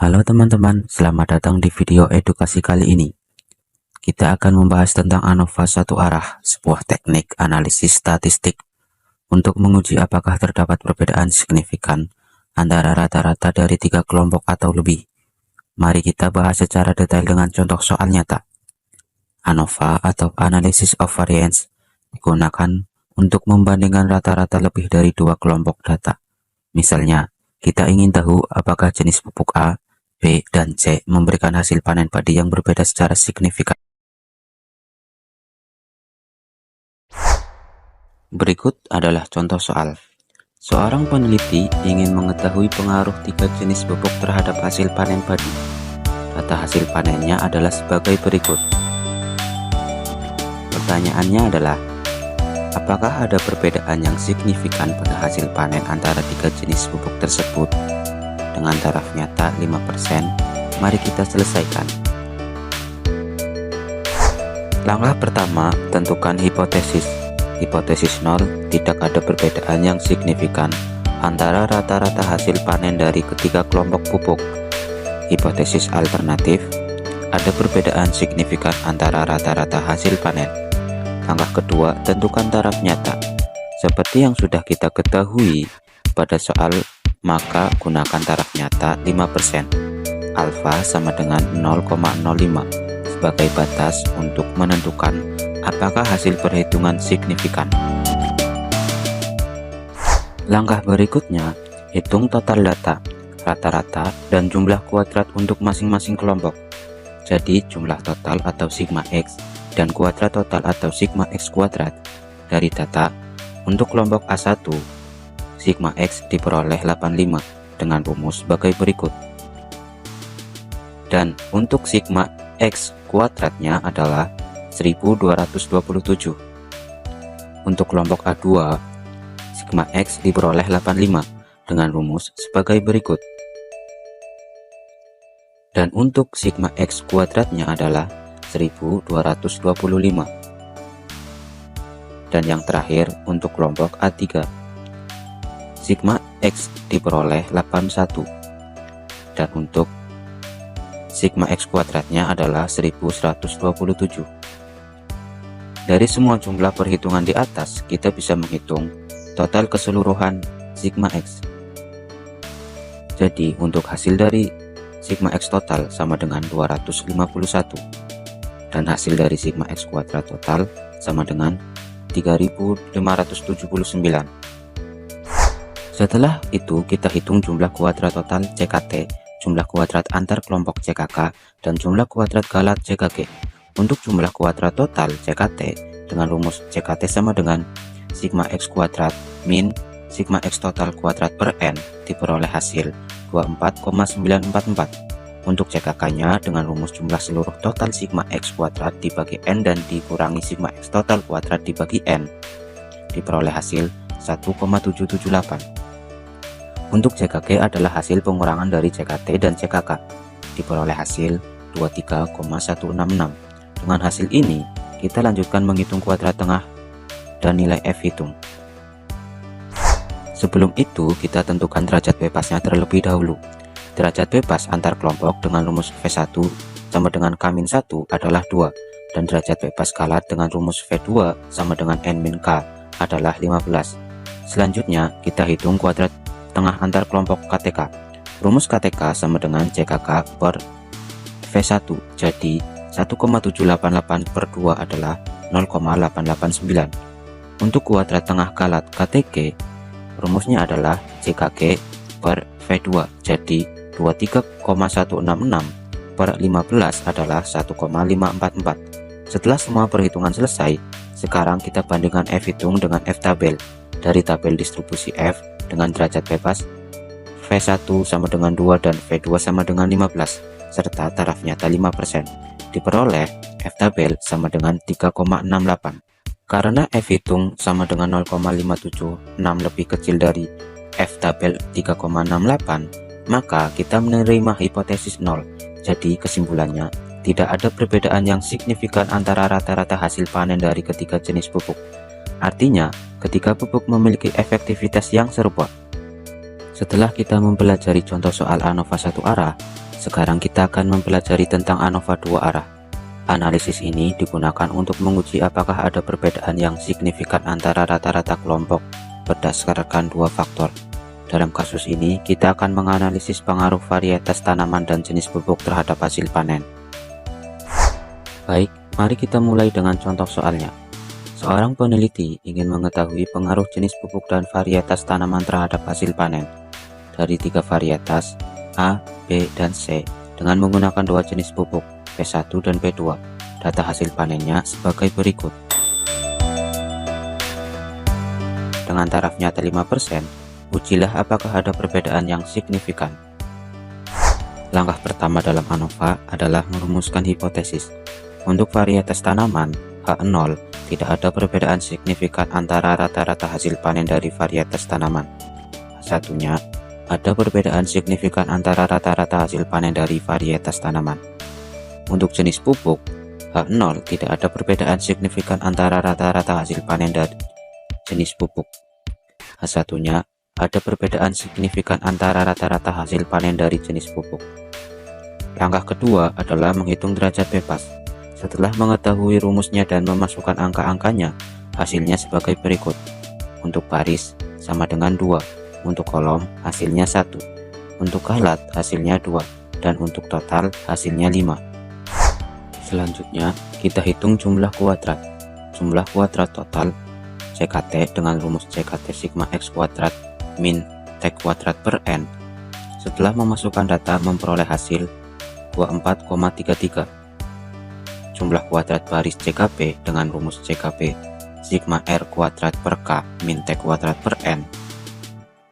Halo teman-teman, selamat datang di video edukasi kali ini. Kita akan membahas tentang ANOVA satu arah, sebuah teknik analisis statistik untuk menguji apakah terdapat perbedaan signifikan antara rata-rata dari 3 kelompok atau lebih. Mari kita bahas secara detail dengan contoh soal nyata. ANOVA atau Analysis of Variance digunakan untuk membandingkan rata-rata lebih dari 2 kelompok data. Misalnya, kita ingin tahu apakah jenis pupuk A, B, dan C memberikan hasil panen padi yang berbeda secara signifikan. Berikut adalah contoh soal. Seorang peneliti ingin mengetahui pengaruh 3 jenis pupuk terhadap hasil panen padi. Data hasil panennya adalah sebagai berikut. Pertanyaannya adalah, apakah ada perbedaan yang signifikan pada hasil panen antara 3 jenis pupuk tersebut? Dengan taraf nyata 5%, mari kita selesaikan. Langkah pertama, tentukan hipotesis. Hipotesis 0, tidak ada perbedaan yang signifikan antara rata-rata hasil panen dari ketiga kelompok pupuk. Hipotesis alternatif, ada perbedaan signifikan antara rata-rata hasil panen. Langkah kedua, tentukan taraf nyata. Seperti yang sudah kita ketahui pada soal, maka gunakan taraf nyata 5%. Alfa sama dengan 0,05 sebagai batas untuk menentukan apakah hasil perhitungan signifikan. Langkah berikutnya, hitung total data, rata-rata, dan jumlah kuadrat untuk masing-masing kelompok. Jadi jumlah total atau sigma X dan kuadrat total atau sigma X kuadrat dari data untuk kelompok A1, sigma X diperoleh 85 dengan rumus sebagai berikut. Dan untuk sigma X kuadratnya adalah 1227. Untuk kelompok A2, sigma X diperoleh 85 dengan rumus sebagai berikut. Dan untuk sigma X kuadratnya adalah 1225. Dan yang terakhir untuk kelompok A3, sigma X diperoleh 81 dan untuk sigma X kuadratnya adalah 1127. Dari semua jumlah perhitungan di atas, kita bisa menghitung total keseluruhan sigma X. Jadi untuk hasil dari sigma X total sama dengan 251 dan hasil dari sigma X kuadrat total sama dengan 3579. Setelah itu kita hitung jumlah kuadrat total CKT, jumlah kuadrat antar kelompok CKK, dan jumlah kuadrat galat CKG. Untuk jumlah kuadrat total CKT dengan rumus CKT sama dengan sigma X kuadrat min sigma X total kuadrat per N diperoleh hasil 24,944. Untuk CKK-nya dengan rumus jumlah seluruh total sigma X kuadrat dibagi N dan dikurangi sigma X total kuadrat dibagi N diperoleh hasil 1,778. Untuk CKG adalah hasil pengurangan dari CKT dan CKK, diperoleh hasil 23,166. Dengan hasil ini, kita lanjutkan menghitung kuadrat tengah dan nilai F hitung. Sebelum itu, kita tentukan derajat bebasnya terlebih dahulu. Derajat bebas antar kelompok dengan rumus V1 sama dengan K-1 adalah 2, dan derajat bebas galat dengan rumus V2 sama dengan N-K adalah 15. Selanjutnya, kita hitung kuadrat tengah antar kelompok KTK. Rumus KTK sama dengan CKK per V1, jadi 1,788 per 2 adalah 0,889. Untuk kuadrat tengah galat KTG, rumusnya adalah CKG per V2, jadi 23,166 per 15 adalah 1,544. Setelah semua perhitungan selesai, sekarang kita bandingkan F hitung dengan F tabel. Dari tabel distribusi F dengan derajat bebas, V1 sama dengan 2 dan V2 sama dengan 15, serta taraf nyata 5%. Diperoleh F tabel sama dengan 3,68. Karena F hitung sama dengan 0,576 lebih kecil dari F tabel 3,68, maka kita menerima hipotesis 0. Jadi kesimpulannya, tidak ada perbedaan yang signifikan antara rata-rata hasil panen dari ketiga jenis pupuk. Artinya, ketiga pupuk memiliki efektivitas yang serupa. Setelah kita mempelajari contoh soal ANOVA satu arah, Sekarang kita akan mempelajari tentang ANOVA dua arah. Analisis ini digunakan untuk menguji apakah ada perbedaan yang signifikan antara rata-rata kelompok berdasarkan dua faktor. Dalam kasus ini, kita akan menganalisis pengaruh varietas tanaman dan jenis pupuk terhadap hasil panen. Baik, mari kita mulai dengan contoh soalnya. Seorang peneliti ingin mengetahui pengaruh jenis pupuk dan varietas tanaman terhadap hasil panen dari 3 varietas A, B, dan C dengan menggunakan 2 jenis pupuk P1 dan P2. Data hasil panennya sebagai berikut. Dengan taraf nyata 5%, ujilah apakah ada perbedaan yang signifikan. Langkah pertama dalam ANOVA adalah merumuskan hipotesis. Untuk varietas tanaman H0, tidak ada perbedaan signifikan antara rata-rata hasil panen dari varietas tanaman. Satunya, ada perbedaan signifikan antara rata-rata hasil panen dari varietas tanaman. Untuk jenis pupuk H0, tidak ada perbedaan signifikan antara rata-rata hasil panen dari jenis pupuk. Satunya, ada perbedaan signifikan antara rata-rata hasil panen dari jenis pupuk. Langkah kedua adalah menghitung derajat bebas. Setelah mengetahui rumusnya dan memasukkan angka-angkanya, hasilnya sebagai berikut. Untuk baris sama dengan 2, untuk kolom hasilnya 1, untuk kalat hasilnya 2, dan untuk total hasilnya 5. Selanjutnya, kita hitung jumlah kuadrat. Jumlah kuadrat total CKT dengan rumus CKT sigma X kuadrat min T kuadrat per N. Setelah memasukkan data memperoleh hasil 24,33. Jumlah kuadrat baris CKP dengan rumus CKP sigma R kuadrat per K min T kuadrat per N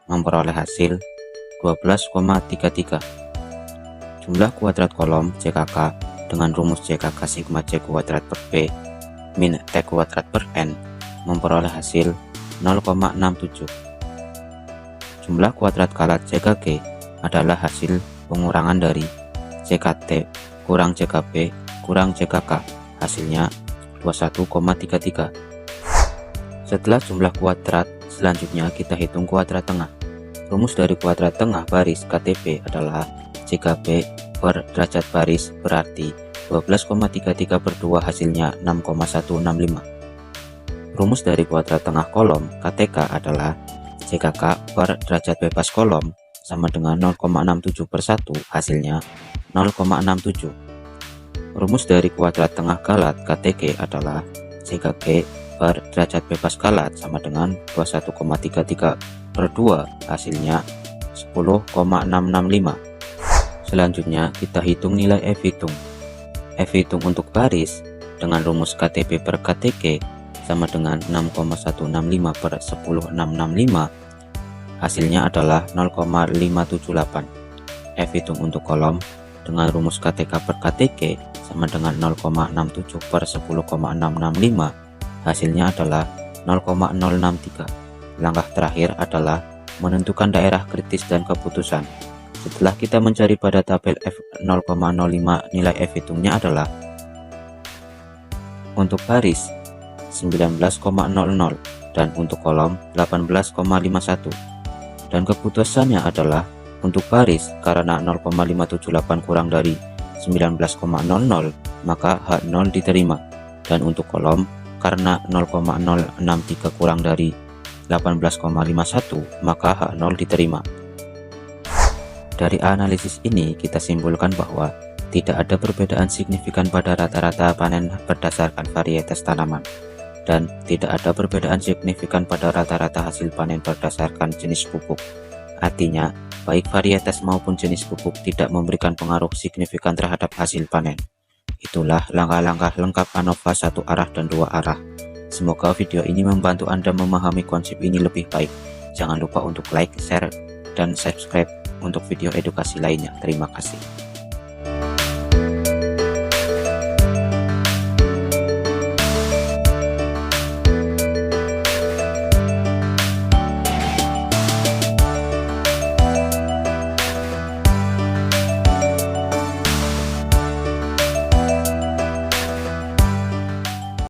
memperoleh hasil 12,33. Jumlah kuadrat kolom CKK dengan rumus CKK sigma C kuadrat per P min T kuadrat per N memperoleh hasil 0,67. Jumlah kuadrat kalat CKG adalah hasil pengurangan dari CKT kurang CKP kurang CKK, hasilnya 21,33. Setelah jumlah kuadrat, selanjutnya kita hitung kuadrat tengah. Rumus dari kuadrat tengah baris KTP adalah CKP per derajat baris berarti 12,33 per 2 hasilnya 6,165. Rumus dari kuadrat tengah kolom KTK adalah CKK per derajat bebas kolom sama dengan 0,67 per 1 hasilnya 0,67. Rumus dari kuadrat tengah kalat KTK adalah CKK per derajat bebas kalat sama dengan 21,33 per 2 hasilnya 10,665. Selanjutnya kita hitung nilai F hitung. F hitung untuk baris dengan rumus KTP per KTK sama dengan 6,165 per 10,665, hasilnya adalah 0,578. F hitung untuk kolom dengan rumus KTK per KTK sama dengan 0,67 per 10,665, hasilnya adalah 0,063. Langkah terakhir adalah menentukan daerah kritis dan keputusan. Setelah kita mencari pada tabel F0,05, nilai F hitungnya adalah untuk baris 19,00 dan untuk kolom 18,51, dan keputusannya adalah untuk baris karena 0,578 kurang dari 19,00 maka H0 diterima, dan untuk kolom karena 0,063 kurang dari 18,51 maka H0 diterima. Dari analisis ini kita simpulkan bahwa tidak ada perbedaan signifikan pada rata-rata panen berdasarkan varietas tanaman, dan tidak ada perbedaan signifikan pada rata-rata hasil panen berdasarkan jenis pupuk. Artinya, baik varietas maupun jenis pupuk tidak memberikan pengaruh signifikan terhadap hasil panen. Itulah langkah-langkah lengkap ANOVA satu arah dan dua arah. Semoga video ini membantu Anda memahami konsep ini lebih baik. Jangan lupa untuk like, share, dan subscribe untuk video edukasi lainnya. Terima kasih.